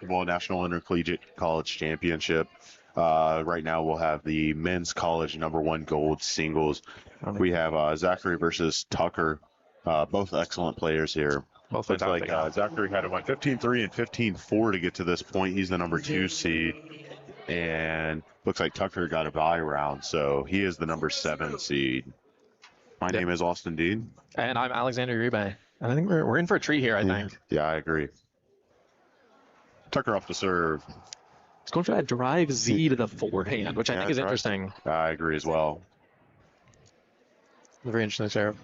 Racquetball National Intercollegiate College Championship. Right now we'll have the men's college #1 gold singles. We have Zachary versus Tucker. Both excellent players here. Both looks like Zachary had to win 15-3 and 15-4 to get to this point. He's the #2 seed. And looks like Tucker got a bye round, so he is the #7 seed. My name is Austin Dean. And I'm Alexander Uribe. And I think we're in for a treat here, I think. Yeah, I agree. Tucker off to serve. He's going for that drive Z to the forehand, which I think is interesting. I agree as well. Very interesting serve.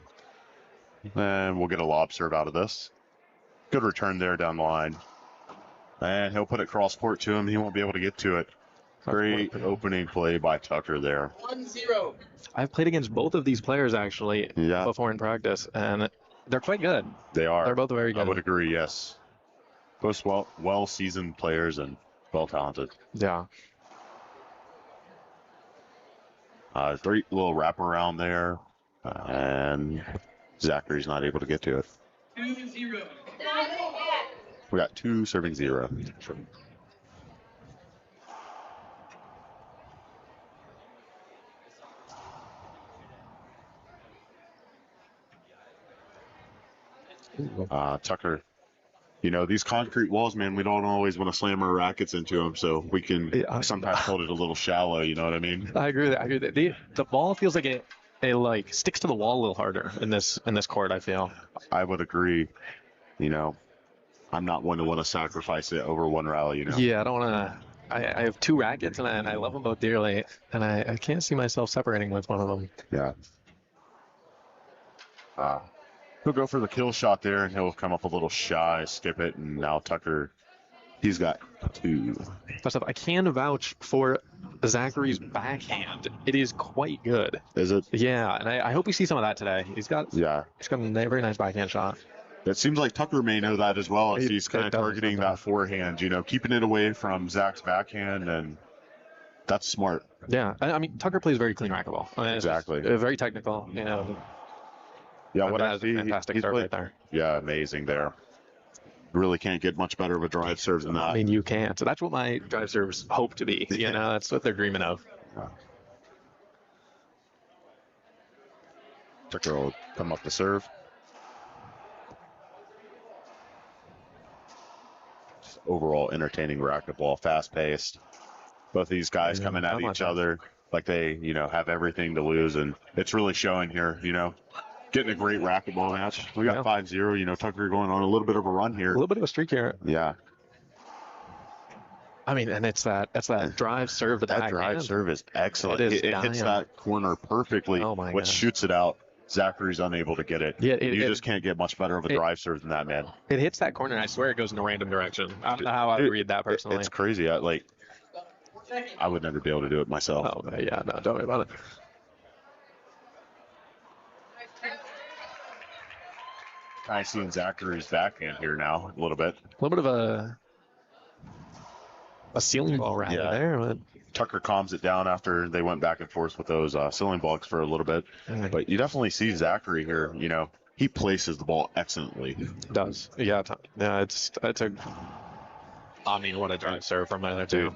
And we'll get a lob serve out of this. Good return there down the line. And he'll put it cross court to him. He won't be able to get to it. Great opening play by Tucker there. 1-0. I've played against both of these players, actually, before in practice, and they're quite good. They are. They're both very good. I would agree, yes. Both well-seasoned players and well-talented. Yeah. Great little wraparound there, and Zachary's not able to get to it. 2-0. We got 2 serving 0. Tucker, these concrete walls, man, we don't always want to slam our rackets into them, so we can sometimes hold it a little shallow, you know what I mean? I agree with that. The ball feels like it like sticks to the wall a little harder in this court, I feel. I would agree. I'm not one to want to sacrifice it over one rally, Yeah, I don't want to. I have 2 rackets, and I love them both dearly, and I can't see myself separating with one of them. Yeah. He'll go for the kill shot there, and he'll come up a little shy, skip it, and now Tucker, he's got 2. I can vouch for Zachary's backhand. It is quite good. Is it? Yeah, and I hope we see some of that today. He's got a very nice backhand shot. It seems like Tucker may know that as well, as he's kind of targeting that forehand, keeping it away from Zach's backhand, and that's smart. Yeah, I mean, Tucker plays very clean racquetball. Exactly. Very technical, Yeah, what I see, fantastic serve right there. Yeah, amazing there. Really can't get much better of a drive serve than that. I mean, you can't. So that's what my drive serves hope to be. That's what they're dreaming of. Yeah. Tucker will come up to serve. Just overall entertaining racquetball, fast-paced. Both these guys coming at each other like they, have everything to lose, and it's really showing here, Getting a great racquetball match. We got 5-0. Tucker going on a little bit of a run here. A little bit of a streak here. Yeah. I mean, and that's that drive serve to the That drive serve is excellent. It hits that corner perfectly. Oh my God. Shoots it out. Zachary's unable to get it. Yeah, you just can't get much better of a drive serve than that, man. It hits that corner, and I swear it goes in a random direction. I don't know how I would read that personally. It's crazy. I would never be able to do it myself. Oh, yeah, no, don't worry about it. Kind of seeing Zachary's backhand here now a little bit. A little bit of a ceiling ball right there. But Tucker calms it down after they went back and forth with those ceiling balls for a little bit. But you definitely see Zachary here. He places the ball excellently. Does. Yeah, it's a. I mean, what a drive serve from the other two.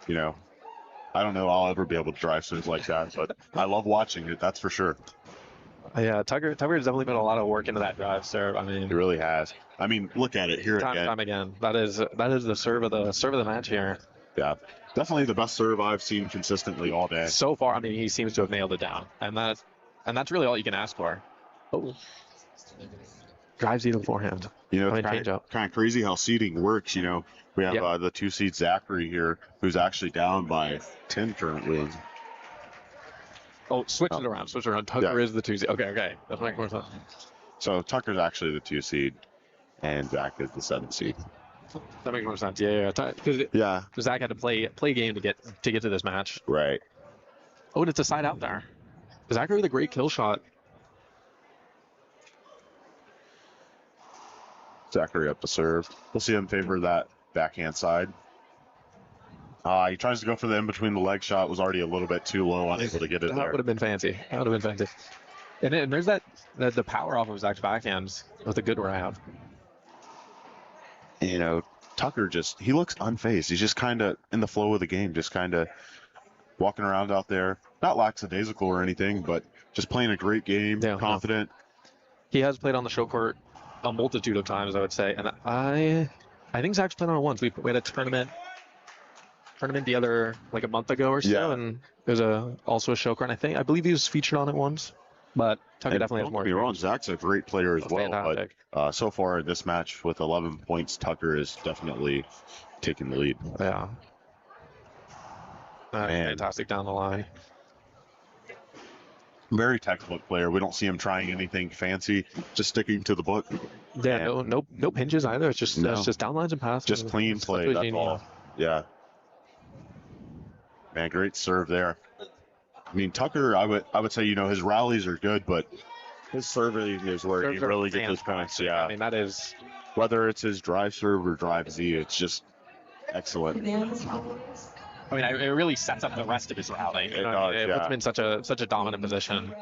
I don't know I'll ever be able to drive serves like that, but I love watching it, that's for sure. Yeah, Tucker has definitely put a lot of work into that drive serve. I mean, he really has. I mean, look at it here again. Time again. That is the serve of the match here. Yeah, definitely the best serve I've seen consistently all day so far. I mean, he seems to have nailed it down, and that's really all you can ask for. Oh, drives even forehand. It's kind of crazy how seeding works. We have the 2 seed Zachary here, who's actually down by 10 currently. Oh, switch it around. Tucker is the 2 seed. Okay. That's making more sense. So Tucker's actually the 2 seed, and Zach is the 7 seed. That makes more sense. Yeah. Because Zach had to play game to get to this match. Right. Oh, and it's a side out there. Zachary with a great kill shot. Zachary up to serve. We'll see him favor that backhand side. He tries to go for the in between the leg shot. Was already a little bit too low, unable to get it there. That would have been fancy. And there's the power off of Zach's backhands with a good round. Tucker he looks unfazed. He's just kind of in the flow of the game, just kind of walking around out there, not lackadaisical or anything, but just playing a great game, confident. No. He has played on the show court a multitude of times, I would say, and I think Zach's played on it once. We had a tournament the other like a month ago or so, and there's also a show court. And I believe he was featured on it once, but Tucker definitely has more. Don't get me wrong, Zach's a great player as well, fantastic. But so far in this match with 11 points, Tucker is definitely taking the lead. Yeah. Fantastic down the line. Very textbook player. We don't see him trying anything fancy, just sticking to the book. Yeah, no pinches either. It's just downlines and passes. Just clean play. That's all. Yeah. Man, great serve there. I mean, Tucker, I would say, you know, his rallies are good, but his serving is where he really gets his points. Yeah. I mean, that is, whether it's his drive serve or drive Z, it's just excellent. I mean, it really sets up the rest of his rally. It puts him in such a dominant position.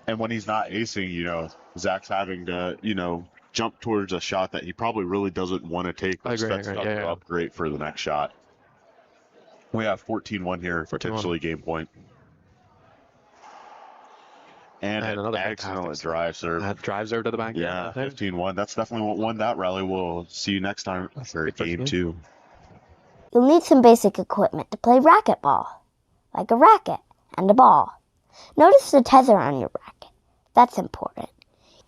And when he's not acing, you know, Zach's having to, you know, jump towards a shot that he probably really doesn't want to take. I agree. Sets Tucker up great for the next shot. We have 14-1 here, potentially game point. And another excellent drive serve. That drive serve to the back. Yeah, 15-1. That's definitely what won that rally. We'll see you next time for game 2. You'll need some basic equipment to play racquetball, like a racket and a ball. Notice the tether on your racket. That's important.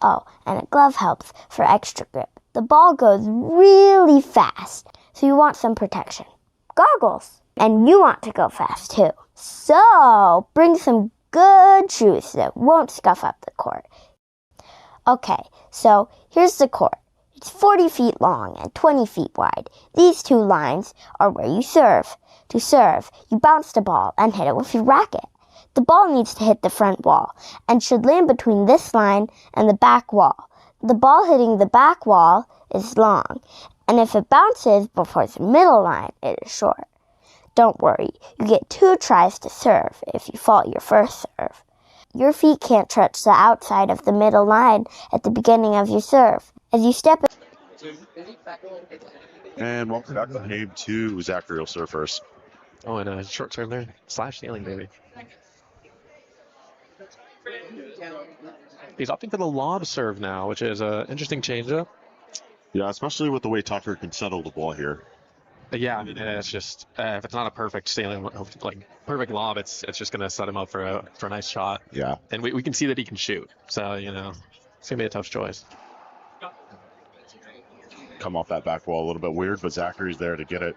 Oh, and a glove helps for extra grip. The ball goes really fast, so you want some protection. Goggles. And you want to go fast too. So, bring some good shoes that won't scuff up the court. Okay, so here's the court. It's 40 feet long and 20 feet wide. These two lines are where you serve. To serve, you bounce the ball and hit it with your racket. The ball needs to hit the front wall and should land between this line and the back wall. The ball hitting the back wall is long, and if it bounces before the middle line, it is short. Don't worry, you get 2 tries to serve if you fault your first serve. Your feet can't touch the outside of the middle line at the beginning of your serve. As you step in... And welcome back to game 2. Zachary will serve first. Oh, and a short serve there. Slash ceiling, baby. He's opting for the lob serve now, which is an interesting change-up. Yeah, especially with the way Tucker can settle the ball here. Yeah, I mean, it's just if it's not a perfect ceiling, like perfect lob, it's just gonna set him up for a nice shot. Yeah. And we can see that he can shoot, so you know it's gonna be a tough choice. Come off that back wall a little bit weird, but Zachary's there to get it.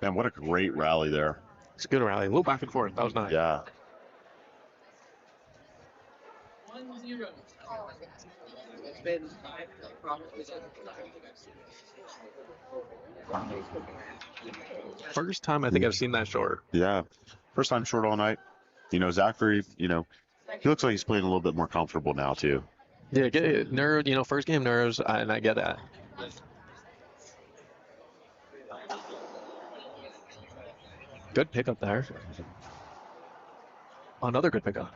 Man, what a great rally there. It's a good rally. A little back and forth. That was nice. Yeah. 1-0. First time I think I've seen that short. Yeah. First time short all night. You know, Zachary, you know, he looks like he's playing a little bit more comfortable now, too. Yeah, nerve, you know, first game nerves, and I get that. Good pickup there. Another good pickup.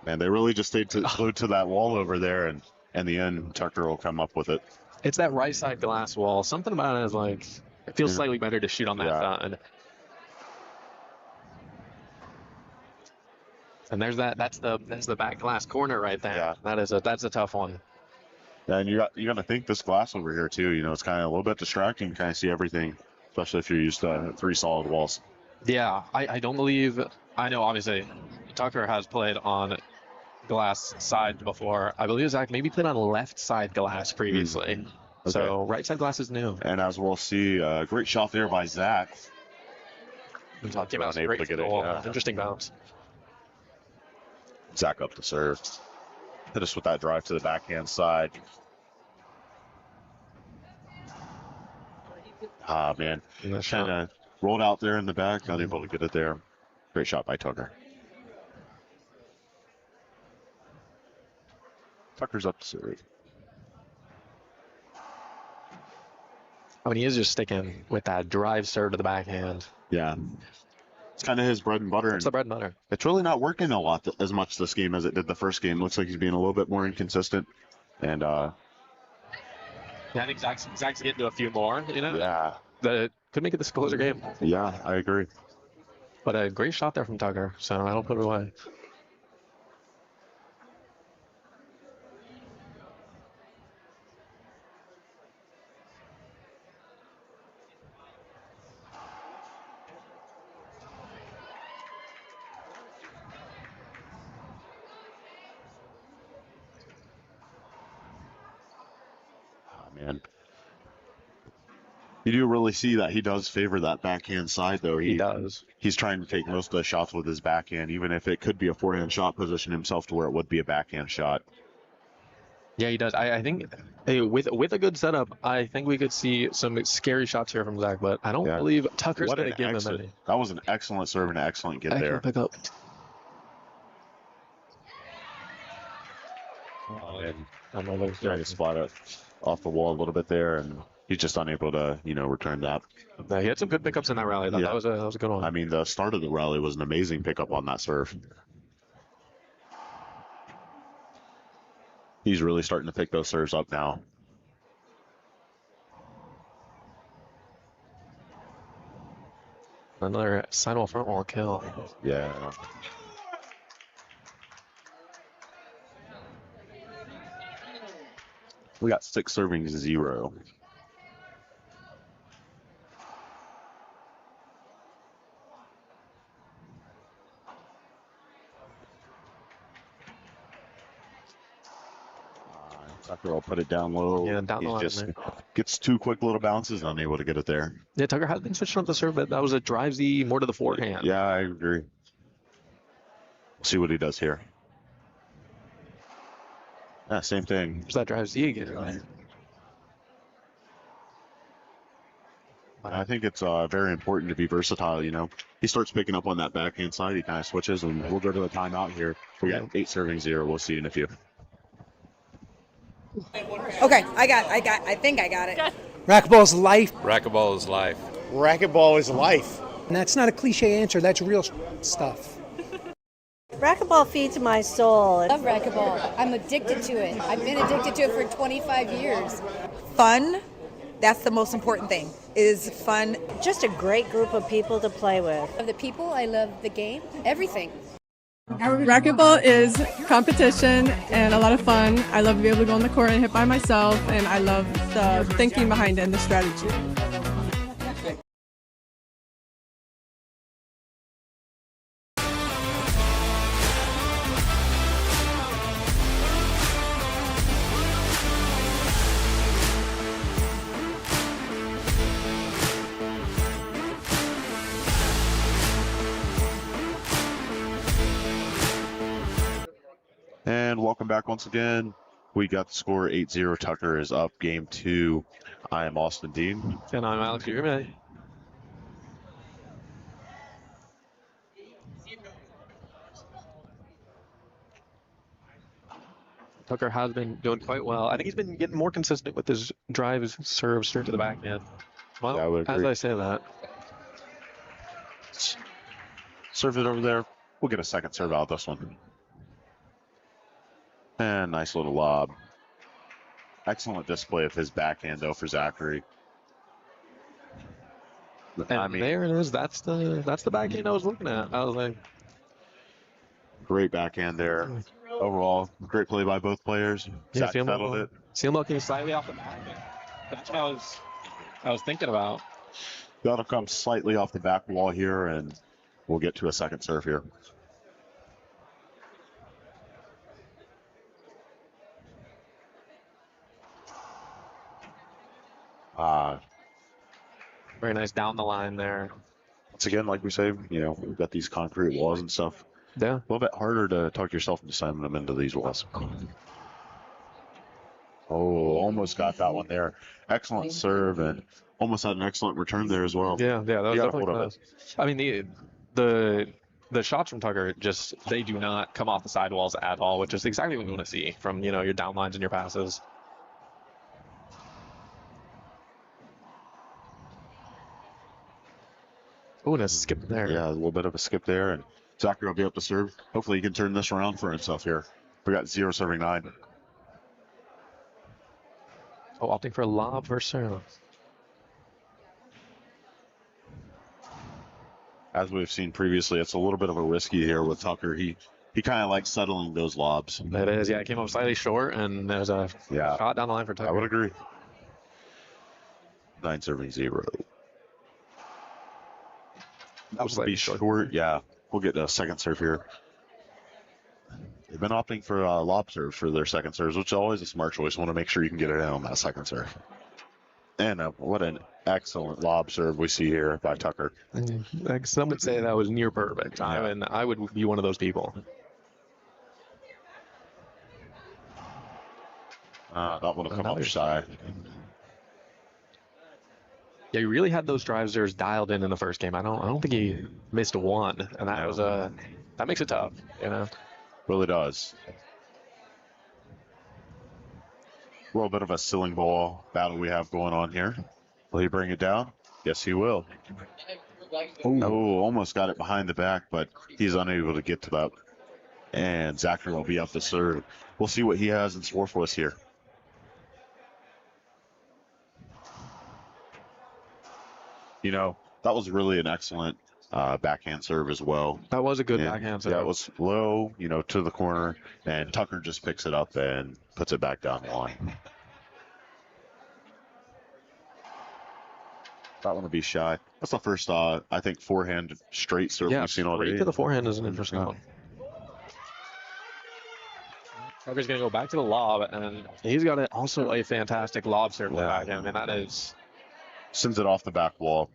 Man, they really just stayed glued to that wall over there, and in the end, Tucker will come up with it. It's that right side glass wall. Something about it is like, it feels slightly better to shoot on that side. And there's that's the back glass corner right there. Yeah. That's a tough one. Yeah, and you got to think this glass over here too. You know, it's kind of a little bit distracting. Kind of see everything, especially if you're used to 3 solid walls. Yeah, I don't believe. I know obviously, Tucker has played on glass side before. I believe Zach maybe played on left side glass previously. Okay. So right side glass is new. And as we'll see, great shot there by Zach. We talked about great to get it. Yeah. Interesting bounce. Zach up to serve. Hit us with that drive to the backhand side. Ah, man. Kind of rolled out there in the back, not able to get it there. Great shot by Tucker. Tucker's up to serve. I mean, he is just sticking with that drive serve to the backhand. Yeah. It's kind of his bread and butter. It's the bread and butter. It's really not working a lot as much this game as it did the first game. Looks like he's being a little bit more inconsistent. And yeah, I think Zach's getting to a few more, you know? yeah. That could make it this closer game. Yeah, I agree. But a great shot there from Tucker, so I don't put it away. Man, you do really see that he does favor that backhand side, though. He does. He's trying to take most of the shots with his backhand, even if it could be a forehand shot, position himself to where it would be a backhand shot. Yeah, he does. I think with a good setup, I think we could see some scary shots here from Zach, but I don't believe Tucker's going to give him any. That was an excellent serve and an excellent get there. Pick up. And trying to spot it off the wall a little bit there, and he's just unable to, return that. Yeah, he had some good pickups in that rally. That was a good one. I mean, the start of the rally was an amazing pickup on that serve. He's really starting to pick those serves up now. Another sidewall front wall kill. Yeah. We got 6 servings to 0. Tucker will put it down low. Yeah, down the line. Just gets 2 quick little bounces, unable to get it there. Yeah, Tucker has been switching up the serve, but that was a drive Z more to the forehand. Yeah, I agree. We'll see what he does here. Yeah, same thing. There's that drive Z again. I think it's very important to be versatile, He starts picking up on that backhand side. He kind of switches, and we'll go to the timeout here. We got 8 servings 0. We'll see you in a few. Okay, I think I got it. Racquetball is life. Racquetball is life. Racquetball is life. And that's not a cliche answer, that's real stuff. Racquetball feeds my soul. I love racquetball. I'm addicted to it. I've been addicted to it for 25 years. Fun, that's the most important thing, is fun. Just a great group of people to play with. I love the people, I love the game, everything. Racquetball is competition and a lot of fun. I love to be able to go on the court and hit by myself, and I love the thinking behind it and the strategy. And welcome back once again. We got the score 8-0. Tucker is up game 2. I am Austin Dean. And I'm Alex Urme. Tucker has been doing quite well. I think he's been getting more consistent with his drives, serves, straight to the backhand. Well, Yeah, I would as agree. I say that. Serve it over there. We'll get a second serve out of this one. And nice little lob. Excellent display of his backhand, though, for Zachary. And there it is. That's the backhand I was looking at. I was like, great backhand there. Overall, great play by both players. yeah, Zach settled it. see him looking slightly off the back. That's what I was thinking about. That'll come slightly off the back wall here, and we'll get to a second serve here. Very nice down the line there. Once again, like we say, we've got these concrete walls and stuff. Yeah. A little bit harder to talk yourself into sending them into these walls. Oh, almost got that one there. Excellent serve, and almost had an excellent return there as well. Yeah, that was definitely close. I mean, the shots from Tucker they do not come off the sidewalls at all, which is exactly what we want to see from your downlines and your passes. Oh, and a skip there. Yeah, a little bit of a skip there, and Zachary will be up to serve. Hopefully he can turn this around for himself here. We got 0 serving 9. Oh, opting for a lob versus serve. As we've seen previously, it's a little bit of a risky here with Tucker. He kind of likes settling those lobs. It is, yeah. It came up slightly short, and there's a shot down the line for Tucker. I would agree. 9 serving 0. That was be short. Yeah, we'll get a second serve here. They've been opting for lob serves for their second serves, which is always a smart choice. Want to make sure you can get it in on that second serve. And what an excellent lob serve we see here by Tucker. Like some would say that was near perfect. Yeah. I mean, I would be one of those people. That one will come up shy. Yeah, he really had those drive serves dialed in the first game. I don't think he missed one, and that was that makes it tough, you know. Really does. A little bit of a ceiling ball battle we have going on here. Will he bring it down? Yes, he will. Oh, almost got it behind the back, but he's unable to get to that. And Zachary will be up to serve. We'll see what he has in store for us here. You know, that was really an excellent backhand serve as well. That was a good backhand serve. Yeah, it was low, you know, to the corner, and Tucker just picks it up and puts it back down the line. That one will be shy. That's the first, I think, forehand straight serve we've seen already. Straight to the forehand is an interesting one. Tucker's going to go back to the lob, and he's got also a fantastic lob serve to the backhand. I mean, that is... Sends it off the back wall.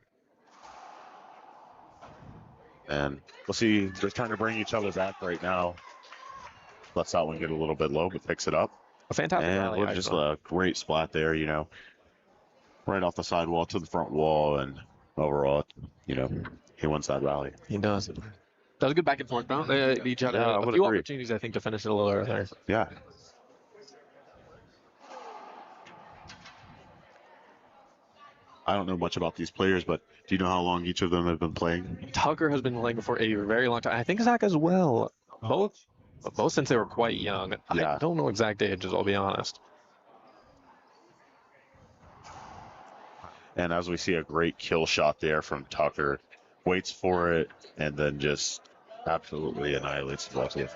And we'll see, they're trying to bring each other back right now. Lets that one get a little bit low, but picks it up. A fantastic rally. And just a great splat there, you know. Right off the sidewall to the front wall, and overall, you know, he wins that rally. He does. That was a good back and forth. They each had a few opportunities, I think, to finish it a little earlier. Yeah. I don't know much about these players, but do you know how long each of them have been playing? Tucker has been playing for a very long time. I think Zach as well. Both since they were quite young. Yeah. I don't know exact ages, I'll be honest. And as we see a great kill shot there from Tucker, waits for it, and then just absolutely annihilates the left foot.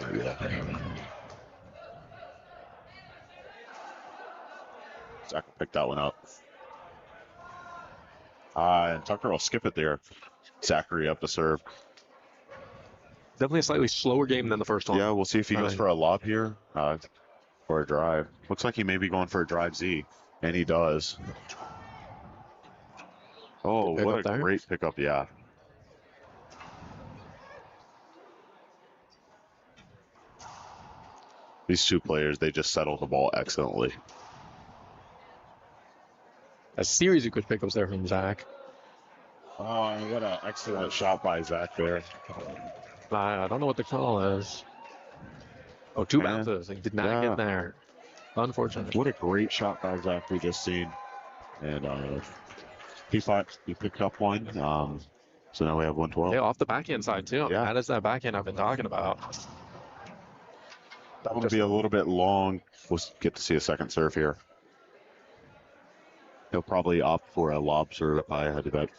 Zach will pick that one up. And Tucker will skip it there. Zachary up to serve. Definitely a slightly slower game than the first one. Yeah, we'll see if he goes for a lob here or a drive. Looks like he may be going for a drive Z, and he does. Oh, what a great pickup, yeah. These two players, they just settle the ball excellently. A series of good pickups there from Zach. Oh, what an excellent shot by Zach there. I don't know what the call is. Oh, two bounces. He did not get there. Unfortunate. What a great shot by Zach we just seen. And he picked up one. So now we have 112. Yeah, off the backhand side, too. Yeah. That is that backhand I've been talking about. That will be a little bit long. We'll get to see a second serve here. He'll probably opt for a lob serve if I had to bet.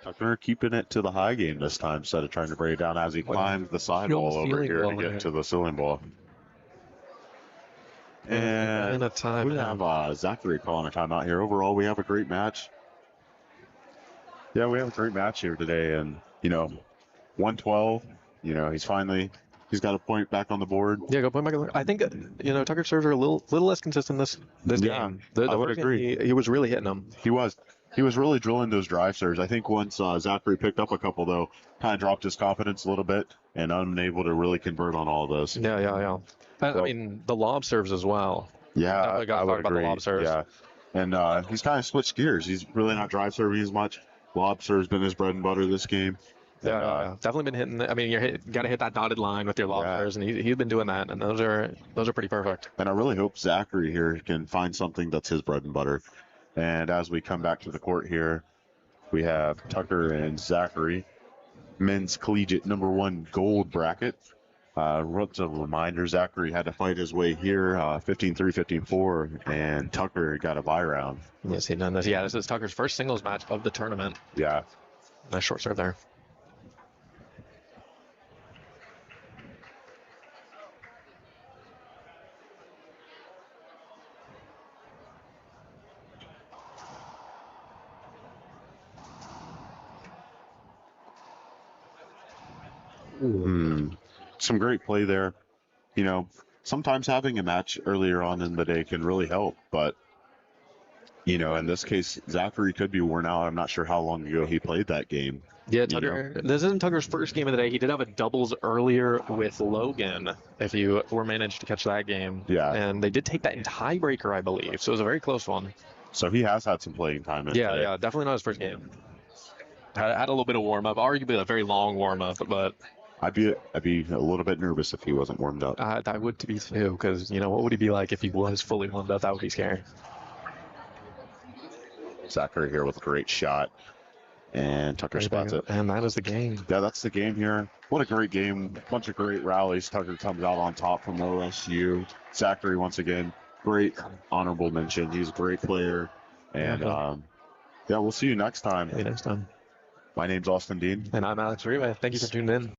Tucker keeping it to the high game this time instead of trying to bring it down as he climbs the sidewall over here to get to the ceiling ball. And a time we have Zachary calling a timeout here. Overall, we have a great match. Yeah, we have a great match here today. And, you know, 112, you know, he's got a point back on the board. Yeah, go point back. I think, you know, Tucker's serves are a little less consistent this game. I would agree. He was really hitting them. He was really drilling those drive serves. I think once Zachary picked up a couple, though, kind of dropped his confidence a little bit and unable to really convert on all of those. Yeah. I mean, the lob serves as well. Yeah, I got to talk about the lob serves. Yeah, and he's kind of switched gears. He's really not drive serving as much. Lob serve's been his bread and butter this game. Yeah, definitely been hitting. I mean, you got to hit that dotted line with your lobbers, and he's been doing that, and those are pretty perfect. And I really hope Zachary here can find something that's his bread and butter. And as we come back to the court here, we have Tucker and Zachary, men's collegiate #1 gold bracket. What's a reminder? Zachary had to fight his way here, 15-3, 15-4, and Tucker got a bye round. Yes, he done this. Yeah, this is Tucker's first singles match of the tournament. Yeah. Nice short serve there. Some great play there. You know, sometimes having a match earlier on in the day can really help, but you know, in this case, Zachary could be worn out. I'm not sure how long ago he played that game. Yeah, Tucker. This isn't Tucker's first game of the day. He did have a doubles earlier with Logan, if you were managed to catch that game. Yeah. And they did take that in tiebreaker, I believe. So it was a very close one. So he has had some playing time in today. Yeah, definitely not his first game. Had a little bit of warm up, arguably a very long warm up, but I'd be a little bit nervous if he wasn't warmed up. I would be too, because you know what would he be like if he was fully warmed up? That would be scary. Zachary here with a great shot, and Tucker spots it. And that is the game. Yeah, that's the game here. What a great game! Bunch of great rallies. Tucker comes out on top from OSU. Zachary once again, great honorable mention. He's a great player, and yeah, we'll see you next time. See you next time. My name's Austin Dean. And I'm Alex Riva. Thank you for tuning in.